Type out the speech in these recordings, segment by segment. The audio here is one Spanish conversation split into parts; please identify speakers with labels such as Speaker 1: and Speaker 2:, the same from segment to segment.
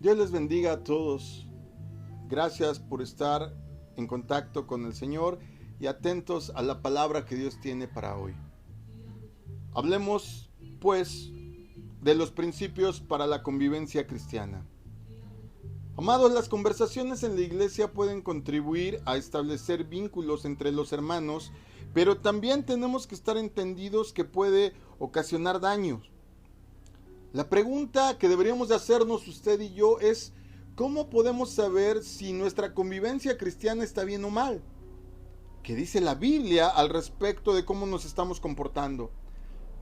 Speaker 1: Dios les bendiga a todos. Gracias por estar en contacto con el Señor y atentos a la palabra que Dios tiene para hoy. Hablemos, pues, de los principios para la convivencia cristiana. Amados, las conversaciones en la iglesia pueden contribuir a establecer vínculos entre los hermanos, pero también tenemos que estar entendidos que puede ocasionar daños. La pregunta que deberíamos de hacernos usted y yo es: ¿cómo podemos saber si nuestra convivencia cristiana está bien o mal? ¿Qué dice la Biblia al respecto de cómo nos estamos comportando?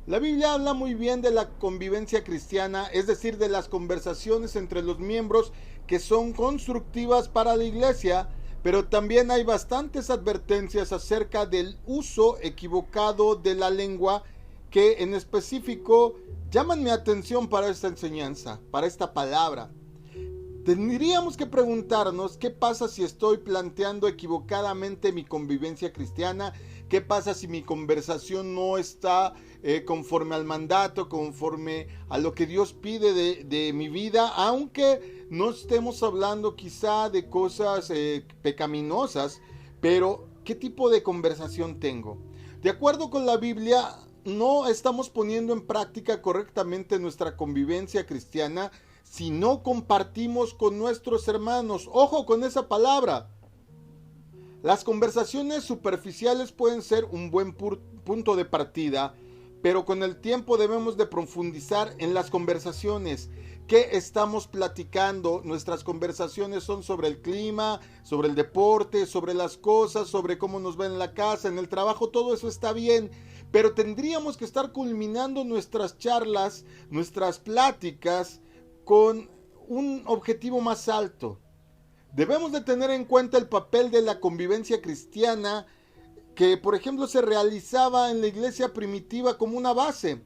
Speaker 1: La Biblia habla muy bien de la convivencia cristiana, es decir, de las conversaciones entre los miembros que son constructivas para la iglesia, pero también hay bastantes advertencias acerca del uso equivocado de la lengua que en específico llaman mi atención para esta enseñanza, para esta palabra. Tendríamos que preguntarnos qué pasa si estoy planteando equivocadamente mi convivencia cristiana, qué pasa si mi conversación no está conforme al mandato, conforme a lo que Dios pide de mi vida, aunque no estemos hablando quizá de cosas pecaminosas, pero ¿qué tipo de conversación tengo? De acuerdo con la Biblia, no estamos poniendo en práctica correctamente nuestra convivencia cristiana si no compartimos con nuestros hermanos. Ojo con esa palabra. Las conversaciones superficiales pueden ser un buen punto de partida, pero con el tiempo debemos de profundizar en las conversaciones. ¿Qué estamos platicando? Nuestras conversaciones son sobre el clima, sobre el deporte, sobre las cosas, sobre cómo nos va en la casa, en el trabajo. Todo eso está bien, pero tendríamos que estar culminando nuestras charlas, nuestras pláticas con un objetivo más alto. Debemos de tener en cuenta el papel de la convivencia cristiana que, por ejemplo, se realizaba en la iglesia primitiva como una base.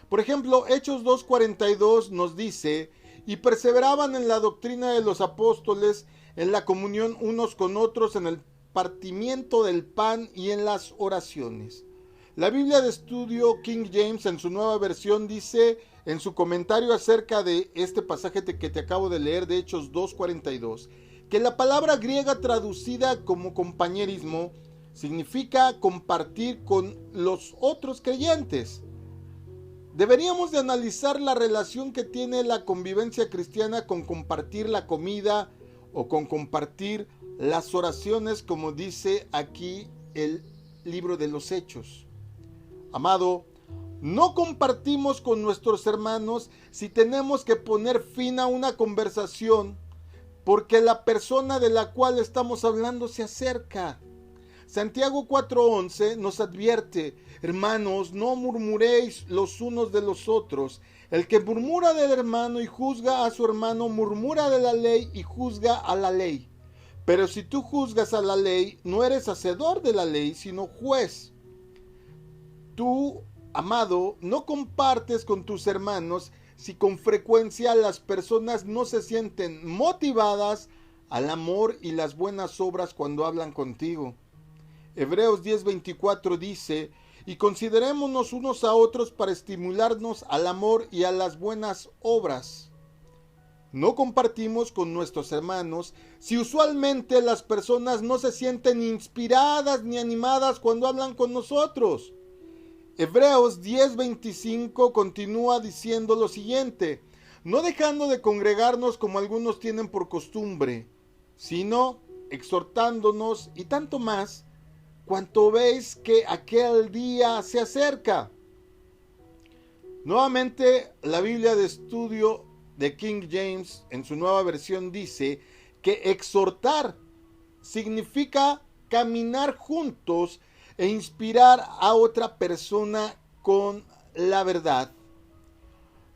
Speaker 1: Por ejemplo, Hechos 2:42 nos dice: y perseveraban en la doctrina de los apóstoles, en la comunión unos con otros, en el partimiento del pan y en las oraciones. La Biblia de Estudio King James, en su nueva versión, dice en su comentario acerca de este pasaje que te acabo de leer de Hechos 2:42, que la palabra griega traducida como compañerismo significa compartir con los otros creyentes. Deberíamos de analizar la relación que tiene la convivencia cristiana con compartir la comida o con compartir las oraciones, como dice aquí el libro de los Hechos. Amado, no compartimos con nuestros hermanos si tenemos que poner fin a una conversación porque la persona de la cual estamos hablando se acerca. Santiago 4:11 nos advierte: hermanos, no murmuréis los unos de los otros. El que murmura del hermano y juzga a su hermano, murmura de la ley y juzga a la ley. Pero si tú juzgas a la ley, no eres hacedor de la ley, sino juez. Tú, amado, no compartes con tus hermanos si con frecuencia las personas no se sienten motivadas al amor y las buenas obras cuando hablan contigo. Hebreos 10:24 dice: y considerémonos unos a otros para estimularnos al amor y a las buenas obras. No compartimos con nuestros hermanos si usualmente las personas no se sienten inspiradas ni animadas cuando hablan con nosotros. Hebreos 10:25 continúa diciendo lo siguiente: no dejando de congregarnos como algunos tienen por costumbre, sino exhortándonos, y tanto más cuanto veis que aquel día se acerca. Nuevamente, la Biblia de Estudio de King James, en su nueva versión, dice que exhortar significa caminar juntos e inspirar a otra persona con la verdad.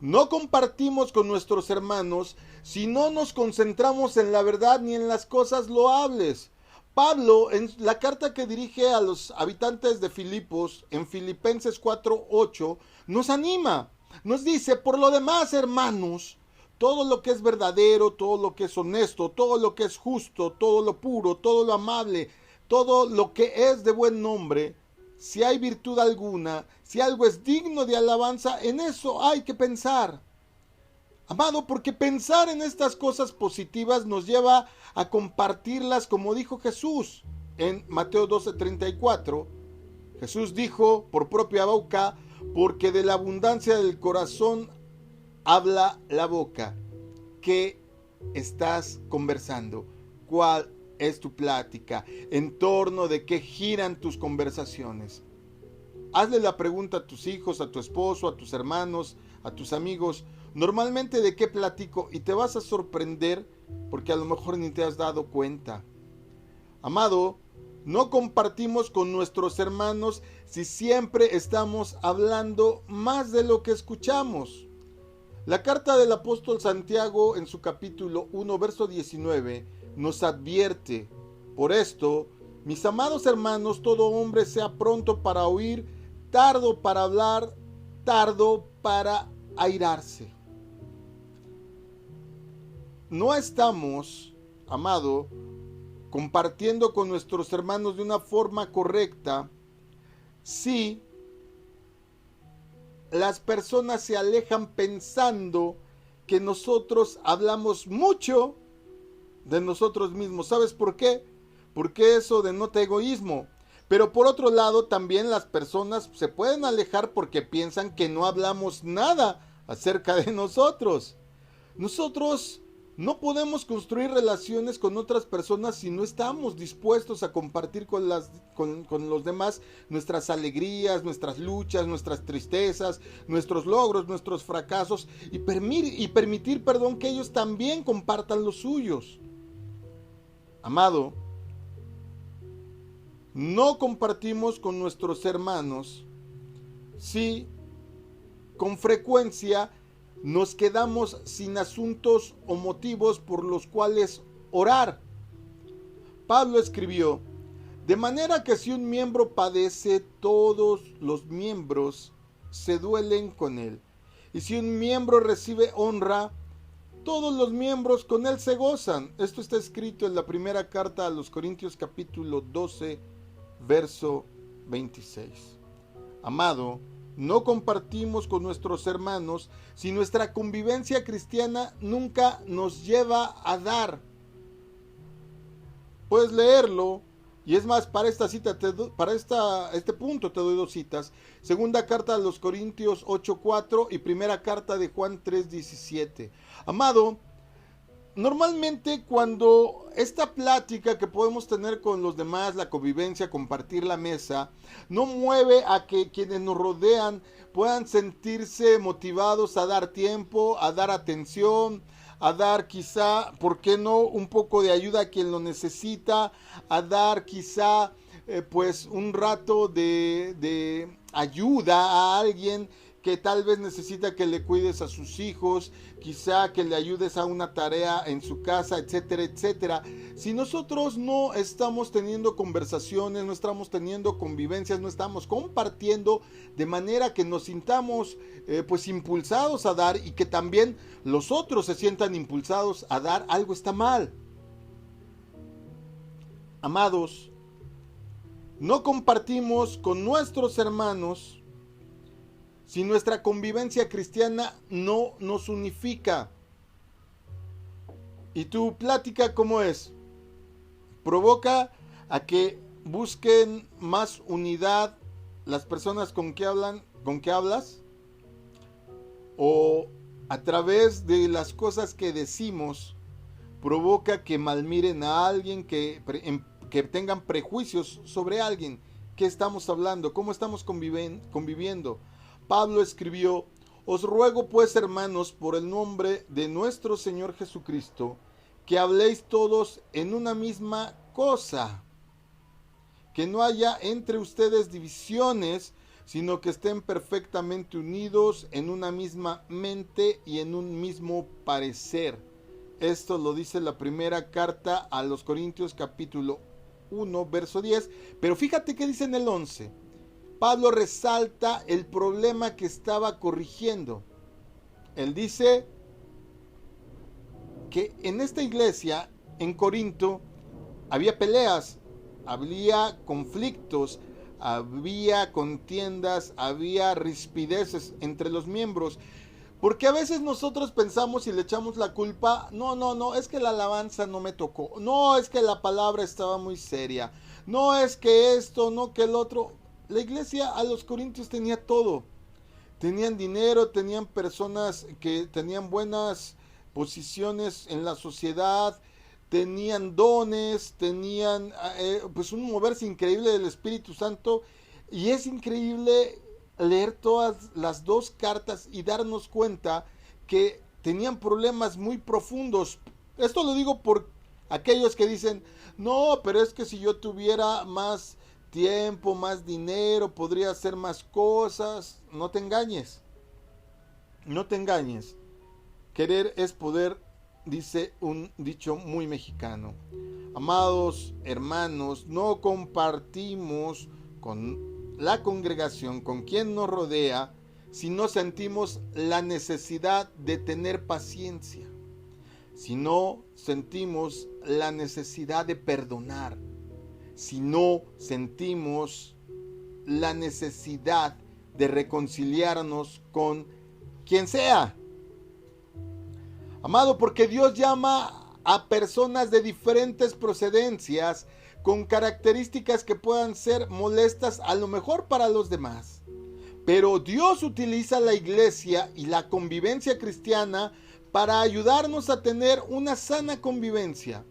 Speaker 1: No compartimos con nuestros hermanos si no nos concentramos en la verdad ni en las cosas loables. Pablo, en la carta que dirige a los habitantes de Filipos, en Filipenses 4:8, nos anima. Nos dice: por lo demás, hermanos, todo lo que es verdadero, todo lo que es honesto, todo lo que es justo, todo lo puro, todo lo amable, todo lo que es de buen nombre, si hay virtud alguna, si algo es digno de alabanza, en eso hay que pensar. Amado, porque pensar en estas cosas positivas nos lleva a compartirlas como dijo Jesús en Mateo 12:34. Jesús dijo por propia boca, porque de la abundancia del corazón habla la boca. ¿Qué estás conversando? ¿Cuál es tu plática? ¿En torno de qué giran tus conversaciones? Hazle la pregunta a tus hijos, a tu esposo, a tus hermanos, a tus amigos. Normalmente, ¿de qué platico? Y te vas a sorprender porque a lo mejor ni te has dado cuenta. Amado, no compartimos con nuestros hermanos si siempre estamos hablando más de lo que escuchamos. La carta del apóstol Santiago en su capítulo 1, verso 19 nos advierte: por esto, mis amados hermanos, todo hombre sea pronto para oír, tardo para hablar, tardo para airarse. No estamos, amado, compartiendo con nuestros hermanos de una forma correcta si las personas se alejan pensando que nosotros hablamos mucho de nosotros mismos. ¿Sabes por qué? Porque eso denota egoísmo. Pero por otro lado, también las personas se pueden alejar porque piensan que no hablamos nada acerca de nosotros. Nosotros no podemos construir relaciones con otras personas si no estamos dispuestos a compartir con los demás nuestras alegrías, nuestras luchas, nuestras tristezas, nuestros logros, nuestros fracasos y permitir, que ellos también compartan los suyos. Amado, no compartimos con nuestros hermanos si con frecuencia nos quedamos sin asuntos o motivos por los cuales orar. Pablo escribió: de manera que si un miembro padece, todos los miembros se duelen con él. Y si un miembro recibe honra, todos los miembros con él se gozan. Esto está escrito en la primera carta a los Corintios capítulo 12, verso 26. Amado, no compartimos con nuestros hermanos si nuestra convivencia cristiana nunca nos lleva a dar. Puedes leerlo, y es más, para esta cita, este punto te doy dos citas. Segunda carta a los Corintios 8:4 y primera carta de Juan 3:17. Amado, normalmente cuando esta plática que podemos tener con los demás, la convivencia, compartir la mesa, no mueve a que quienes nos rodean puedan sentirse motivados a dar tiempo, a dar atención, a dar quizá, ¿por qué no?, un poco de ayuda a quien lo necesita, a dar quizá pues un rato de ayuda a alguien que tal vez necesita que le cuides a sus hijos, quizá que le ayudes a una tarea en su casa, etcétera, etcétera. Si nosotros no estamos teniendo conversaciones, no estamos teniendo convivencias, no estamos compartiendo de manera que nos sintamos pues impulsados a dar y que también los otros se sientan impulsados a dar, algo está mal. Amados, no compartimos con nuestros hermanos si nuestra convivencia cristiana no nos unifica. ¿Y tu plática cómo es? ¿Provoca a que busquen más unidad las personas con que hablas? ¿O a través de las cosas que decimos provoca que malmiren a alguien, que tengan prejuicios sobre alguien? ¿Qué estamos hablando? ¿Cómo estamos conviviendo? Pablo escribió: os ruego pues, hermanos, por el nombre de nuestro Señor Jesucristo, que habléis todos en una misma cosa, que no haya entre ustedes divisiones, sino que estén perfectamente unidos en una misma mente y en un mismo parecer. Esto lo dice la primera carta a los Corintios capítulo 1, verso 10, pero fíjate que dice en el 11. Pablo resalta el problema que estaba corrigiendo. Él dice que en esta iglesia, en Corinto, había peleas, había conflictos, había contiendas, había rispideces entre los miembros. Porque a veces nosotros pensamos y le echamos la culpa, no, es que la alabanza no me tocó, no, es que la palabra estaba muy seria, no es que esto, no que el otro. La iglesia a los corintios tenía todo. Tenían dinero, tenían personas que tenían buenas posiciones en la sociedad, tenían dones, tenían pues un moverse increíble del Espíritu Santo. Y es increíble leer todas las dos cartas y darnos cuenta que tenían problemas muy profundos. Esto lo digo por aquellos que dicen, no, pero es que si yo tuviera más tiempo, más dinero, podría hacer más cosas. No te engañes, no te engañes. Querer es poder, dice un dicho muy mexicano. Amados hermanos, no compartimos con la congregación, con quien nos rodea, si no sentimos la necesidad de tener paciencia, si no sentimos la necesidad de perdonar, si no sentimos la necesidad de reconciliarnos con quien sea. Amado, porque Dios llama a personas de diferentes procedencias, con características que puedan ser molestas a lo mejor para los demás. Pero Dios utiliza la iglesia y la convivencia cristiana para ayudarnos a tener una sana convivencia.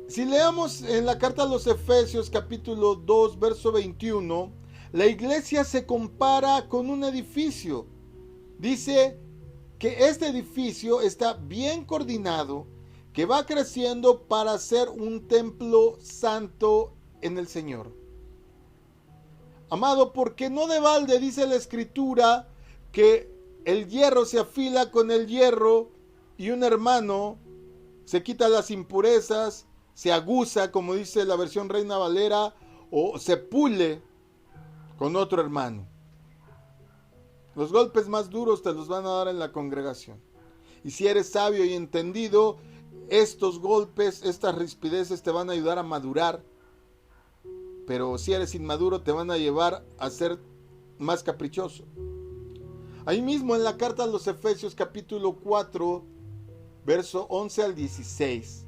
Speaker 1: Si leamos en la carta a los Efesios capítulo 2 verso 21, la iglesia se compara con un edificio. Dice que este edificio está bien coordinado, que va creciendo para ser un templo santo en el Señor. Amado, porque no de balde dice la Escritura que el hierro se afila con el hierro y un hermano se quita las impurezas, se aguza, como dice la versión Reina Valera, o se pule con otro hermano. Los golpes más duros te los van a dar en la congregación. Y si eres sabio y entendido, estos golpes, estas rispideces te van a ayudar a madurar. Pero si eres inmaduro, te van a llevar a ser más caprichoso. Ahí mismo en la carta a los Efesios capítulo 4, verso 11 al 16.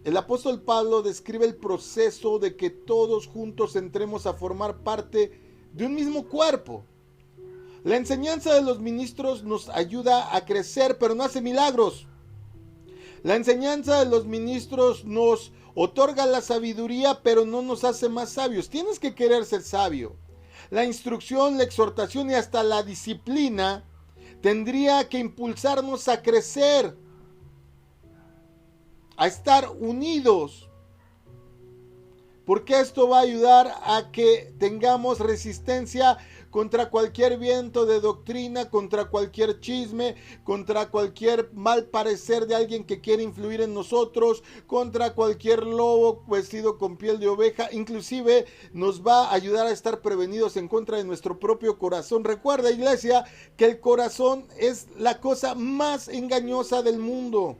Speaker 1: El apóstol Pablo describe el proceso de que todos juntos entremos a formar parte de un mismo cuerpo. La enseñanza de los ministros nos ayuda a crecer, pero no hace milagros. La enseñanza de los ministros nos otorga la sabiduría, pero no nos hace más sabios. Tienes que querer ser sabio. La instrucción, la exhortación y hasta la disciplina tendría que impulsarnos a crecer, a estar unidos, porque esto va a ayudar a que tengamos resistencia contra cualquier viento de doctrina, contra cualquier chisme, contra cualquier mal parecer de alguien que quiere influir en nosotros, contra cualquier lobo vestido con piel de oveja. Inclusive nos va a ayudar a estar prevenidos en contra de nuestro propio corazón. Recuerda, iglesia, que el corazón es la cosa más engañosa del mundo.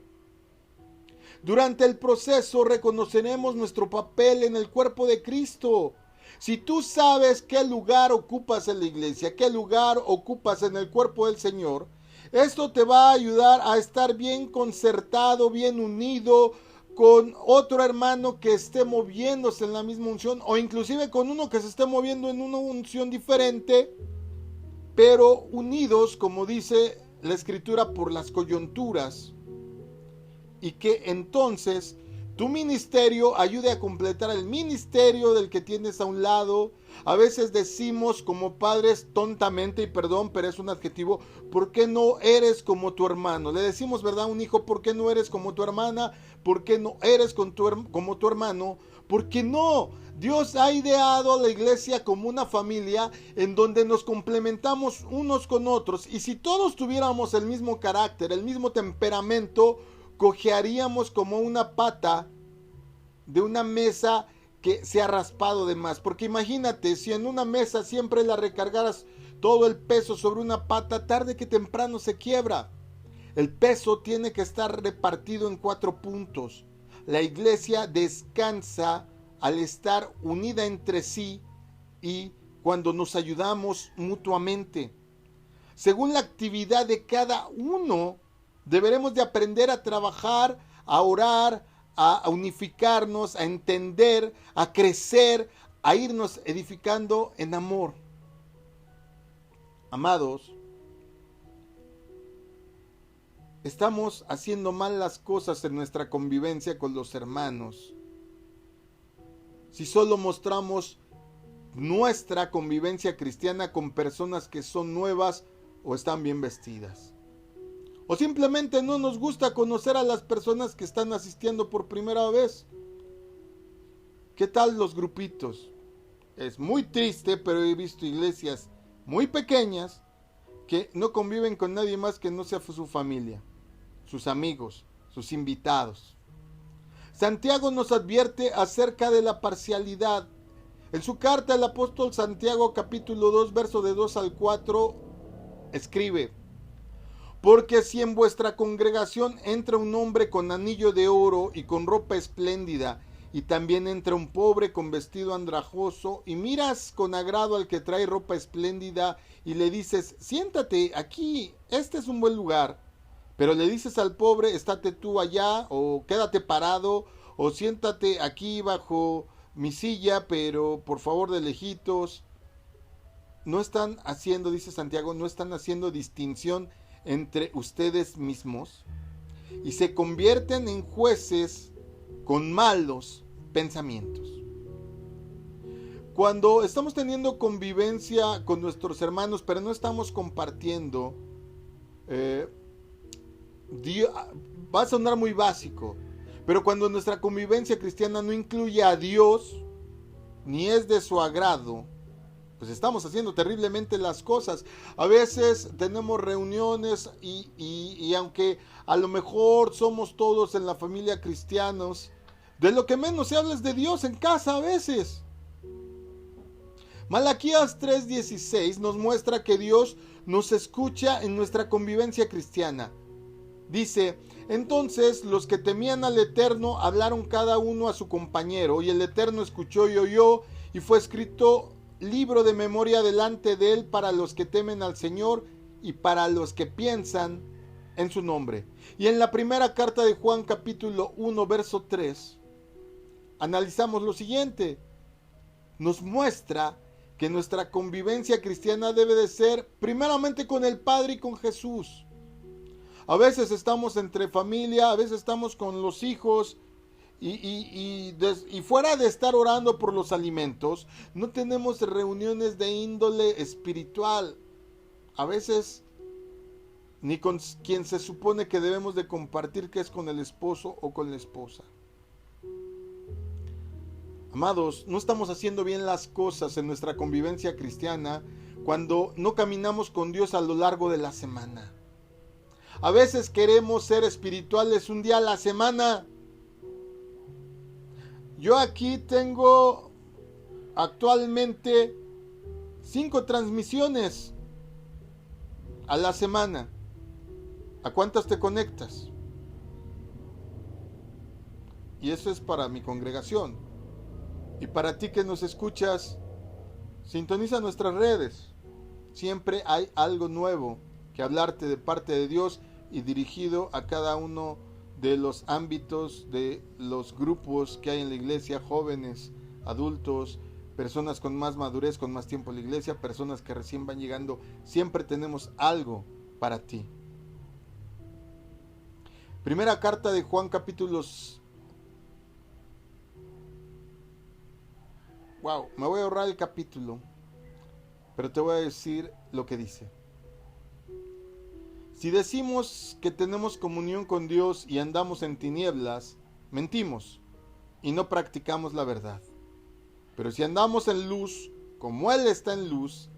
Speaker 1: Durante el proceso reconoceremos nuestro papel en el cuerpo de Cristo. Si tú sabes qué lugar ocupas en la iglesia, qué lugar ocupas en el cuerpo del Señor, esto te va a ayudar a estar bien concertado, bien unido con otro hermano que esté moviéndose en la misma unción, o inclusive con uno que se esté moviendo en una unción diferente, pero unidos, como dice la Escritura, por las coyunturas. Y que entonces tu ministerio ayude a completar el ministerio del que tienes a un lado. A veces decimos como padres tontamente, y perdón, pero es un adjetivo, ¿por qué no eres como tu hermano? Le decimos, ¿verdad? A un hijo, ¿por qué no eres como tu hermana? ¿Por qué no eres como tu hermano? Porque no, Dios ha ideado a la iglesia como una familia en donde nos complementamos unos con otros. Y si todos tuviéramos el mismo carácter, el mismo temperamento, cojearíamos como una pata de una mesa que se ha raspado de más. Porque imagínate, si en una mesa siempre la recargaras todo el peso sobre una pata, tarde que temprano se quiebra. El peso tiene que estar repartido en 4 puntos. La iglesia descansa al estar unida entre sí y cuando nos ayudamos mutuamente. según la actividad de cada uno. Deberemos de aprender a trabajar, a orar, a unificarnos, a entender, a crecer, a irnos edificando en amor. Amados, estamos haciendo mal las cosas en nuestra convivencia con los hermanos. Si solo mostramos nuestra convivencia cristiana con personas que son nuevas o están bien vestidas. O simplemente no nos gusta conocer a las personas que están asistiendo por primera vez. ¿Qué tal los grupitos? Es muy triste, pero he visto iglesias muy pequeñas que no conviven con nadie más que no sea su familia, sus amigos, sus invitados. Santiago nos advierte acerca de la parcialidad. En su carta el apóstol Santiago capítulo 2 verso de 2 al 4 escribe: porque si en vuestra congregación entra un hombre con anillo de oro y con ropa espléndida, y también entra un pobre con vestido andrajoso, y miras con agrado al que trae ropa espléndida y le dices: siéntate aquí, este es un buen lugar, pero le dices al pobre: estate tú allá, o quédate parado, o siéntate aquí bajo mi silla, pero por favor de lejitos. No están haciendo, dice Santiago, no están haciendo distinción entre ustedes mismos y se convierten en jueces con malos pensamientos. Cuando estamos teniendo convivencia con nuestros hermanos, pero no estamos compartiendo, va a sonar muy básico, pero cuando nuestra convivencia cristiana no incluye a Dios, ni es de su agrado, pues estamos haciendo terriblemente las cosas. A veces tenemos reuniones y aunque a lo mejor somos todos en la familia cristianos, de lo que menos se habla es de Dios en casa a veces. Malaquías 3:16 nos muestra que Dios nos escucha en nuestra convivencia cristiana. Dice: entonces los que temían al Eterno hablaron cada uno a su compañero, y el Eterno escuchó y oyó, y fue escrito libro de memoria delante de él para los que temen al Señor y para los que piensan en su nombre. Y en la primera carta de Juan capítulo 1 verso 3 analizamos lo siguiente. Nos muestra que nuestra convivencia cristiana debe de ser primeramente con el Padre y con Jesús. A veces estamos entre familia, a veces estamos con los hijos, y fuera de estar orando por los alimentos, no tenemos reuniones de índole espiritual. A veces ni con quien se supone que debemos de compartir, que es con el esposo o con la esposa. Amados, no estamos haciendo bien las cosas en nuestra convivencia cristiana cuando no caminamos con Dios a lo largo de la semana. A veces queremos ser espirituales un día a la semana. Yo aquí tengo actualmente 5 transmisiones a la semana. ¿A cuántas te conectas? Y eso es para mi congregación. Y para ti que nos escuchas, sintoniza nuestras redes. Siempre hay algo nuevo que hablarte de parte de Dios y dirigido a cada uno de los ámbitos de los grupos que hay en la iglesia: jóvenes, adultos, personas con más madurez, con más tiempo en la iglesia, personas que recién van llegando. Siempre tenemos algo para ti. Primera carta de Juan capítulos... me voy a ahorrar el capítulo, pero te voy a decir lo que dice. Si decimos que tenemos comunión con Dios y andamos en tinieblas, mentimos y no practicamos la verdad. Pero si andamos en luz, como Él está en luz,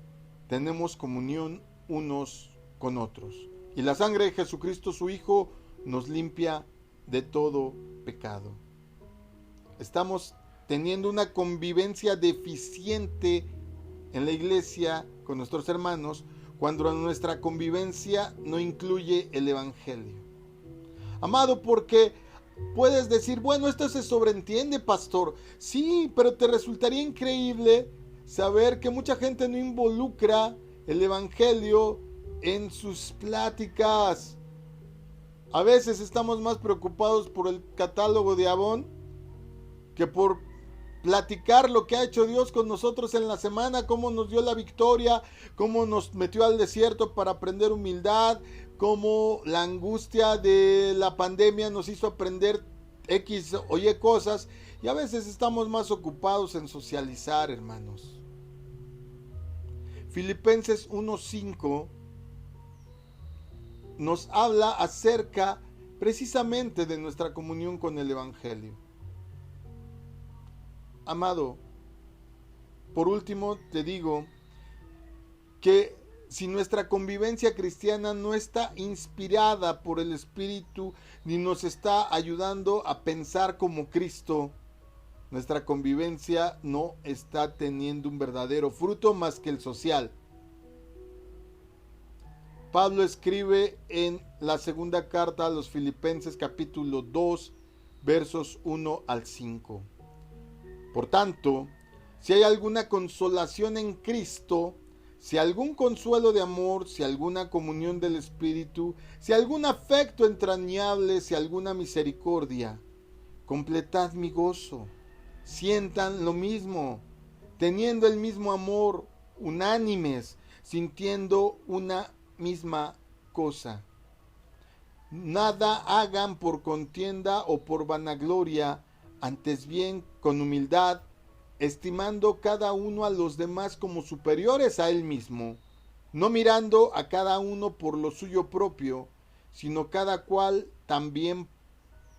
Speaker 1: tenemos comunión unos con otros. Y la sangre de Jesucristo, su Hijo, nos limpia de todo pecado. Estamos teniendo una convivencia deficiente en la iglesia con nuestros hermanos, cuando nuestra convivencia no incluye el Evangelio. Amado, porque puedes decir: bueno, esto se sobreentiende, pastor. Sí, pero te resultaría increíble saber que mucha gente no involucra el Evangelio en sus pláticas. A veces estamos más preocupados por el catálogo de Avon que por platicar lo que ha hecho Dios con nosotros en la semana, cómo nos dio la victoria, cómo nos metió al desierto para aprender humildad, cómo la angustia de la pandemia nos hizo aprender X o Y cosas, y a veces estamos más ocupados en socializar, hermanos. Filipenses 1:5 nos habla acerca precisamente de nuestra comunión con el Evangelio. Amado, por último te digo que si nuestra convivencia cristiana no está inspirada por el Espíritu ni nos está ayudando a pensar como Cristo, nuestra convivencia no está teniendo un verdadero fruto más que el social. Pablo escribe en la segunda carta a los Filipenses capítulo 2 versos 1 al 5. Por tanto, si hay alguna consolación en Cristo, si algún consuelo de amor, si alguna comunión del Espíritu, si algún afecto entrañable, si alguna misericordia, completad mi gozo, sientan lo mismo, teniendo el mismo amor, unánimes, sintiendo una misma cosa. Nada hagan por contienda o por vanagloria, antes bien con humildad, estimando cada uno a los demás como superiores a él mismo, no mirando a cada uno por lo suyo propio, sino cada cual también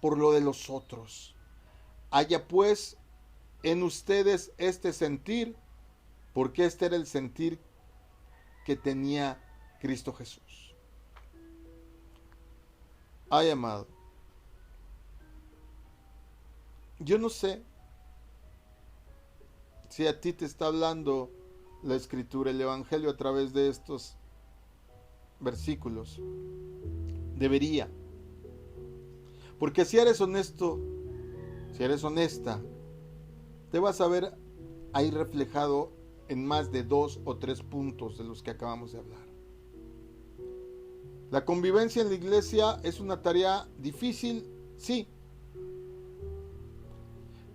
Speaker 1: por lo de los otros. Haya pues en ustedes este sentir, porque este era el sentir que tenía Cristo Jesús. Ay, amado, yo no sé si a ti te está hablando la Escritura, el Evangelio a través de estos versículos. Debería. Porque si eres honesto, si eres honesta, te vas a ver ahí reflejado en más de 2 o 3 puntos de los que acabamos de hablar. La convivencia en la iglesia es una tarea difícil, sí.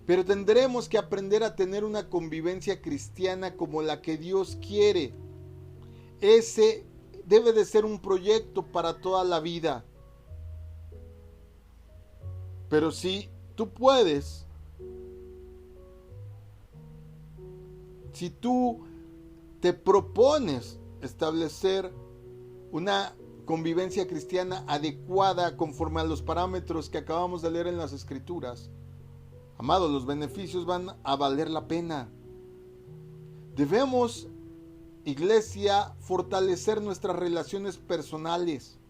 Speaker 1: Pero tendremos que aprender a tener una convivencia cristiana como la que Dios quiere. Ese debe de ser un proyecto para toda la vida. Pero si tú puedes, si tú te propones establecer una convivencia cristiana adecuada conforme a los parámetros que acabamos de leer en las Escrituras, amados, los beneficios van a valer la pena. Debemos, iglesia, fortalecer nuestras relaciones personales,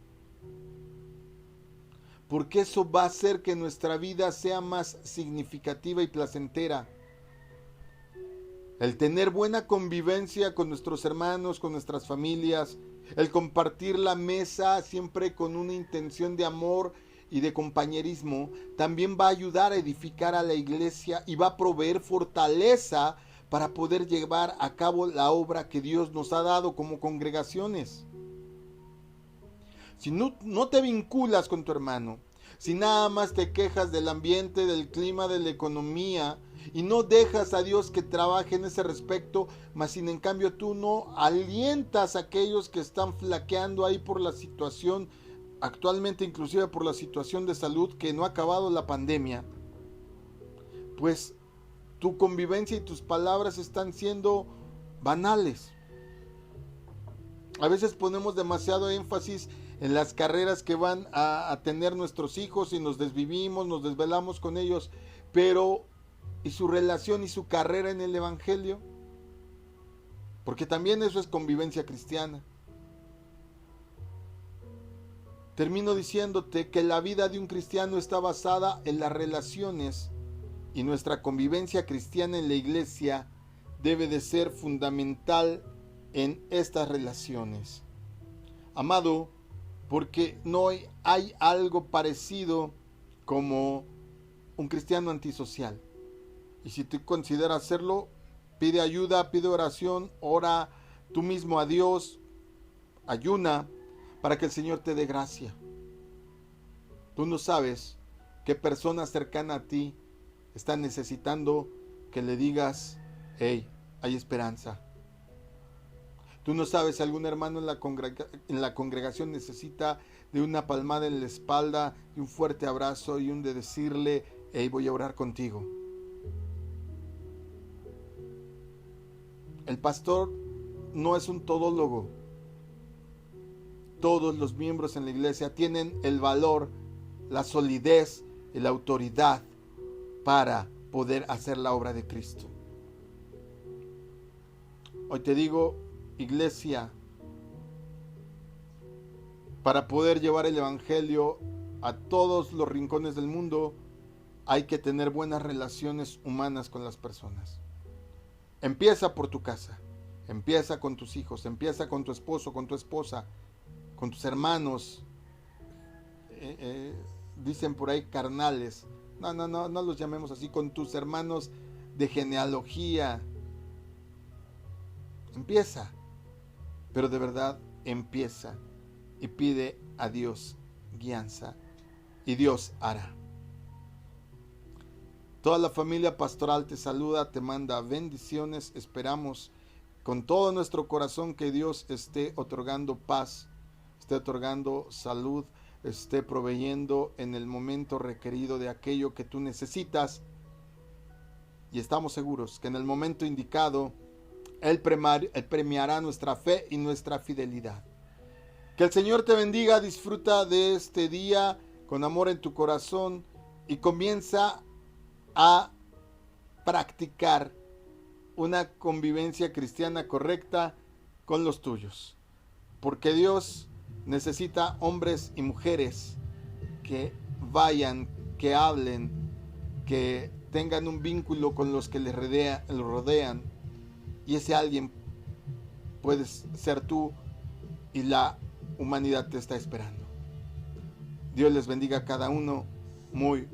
Speaker 1: porque eso va a hacer que nuestra vida sea más significativa y placentera. El tener buena convivencia con nuestros hermanos, con nuestras familias, el compartir la mesa siempre con una intención de amor y de compañerismo, también va a ayudar a edificar a la iglesia y va a proveer fortaleza para poder llevar a cabo la obra que Dios nos ha dado como congregaciones. Si no te vinculas con tu hermano, si nada más te quejas del ambiente, del clima, de la economía, y no dejas a Dios que trabaje en ese respecto, mas sin en cambio tú no alientas a aquellos que están flaqueando ahí por la situación, actualmente inclusive por la situación de salud que no ha acabado la pandemia, pues tu convivencia y tus palabras están siendo banales. A veces ponemos demasiado énfasis en las carreras que van a tener nuestros hijos y nos desvivimos, nos desvelamos con ellos, pero ¿y su relación y su carrera en el Evangelio? Porque también eso es convivencia cristiana. Termino diciéndote que la vida de un cristiano está basada en las relaciones y nuestra convivencia cristiana en la iglesia debe de ser fundamental en estas relaciones. Amado, porque no hay algo parecido como un cristiano antisocial. Y si tú consideras hacerlo, pide ayuda, pide oración, ora tú mismo a Dios, ayuna para que el Señor te dé gracia. Tú no sabes qué persona cercana a ti está necesitando que le digas, hey, hay esperanza. Tú no sabes si algún hermano en la congregación necesita de una palmada en la espalda, de un fuerte abrazo y un de decirle, hey, voy a orar contigo. El pastor no es un todólogo. Todos los miembros en la iglesia tienen el valor, la solidez y la autoridad para poder hacer la obra de Cristo. Hoy te digo, iglesia, para poder llevar el evangelio a todos los rincones del mundo, hay que tener buenas relaciones humanas con las personas. Empieza por tu casa, empieza con tus hijos, empieza con tu esposo, con tu esposa, con tus hermanos. Dicen por ahí carnales. No los llamemos así, con tus hermanos de genealogía. Empieza, pero de verdad empieza y pide a Dios guianza y Dios hará. Toda la familia pastoral te saluda, te manda bendiciones. Esperamos con todo nuestro corazón que Dios esté otorgando paz, esté otorgando salud, esté proveyendo en el momento requerido de aquello que tú necesitas. Y estamos seguros que en el momento indicado Él premiará nuestra fe y nuestra fidelidad. Que el Señor te bendiga, disfruta de este día con amor en tu corazón y comienza a practicar una convivencia cristiana correcta con los tuyos. Porque Dios necesita hombres y mujeres que vayan, que hablen, que tengan un vínculo con los que les rodean. Y ese alguien puedes ser tú y la humanidad te está esperando. Dios les bendiga a cada uno. Muy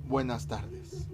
Speaker 1: buenas tardes.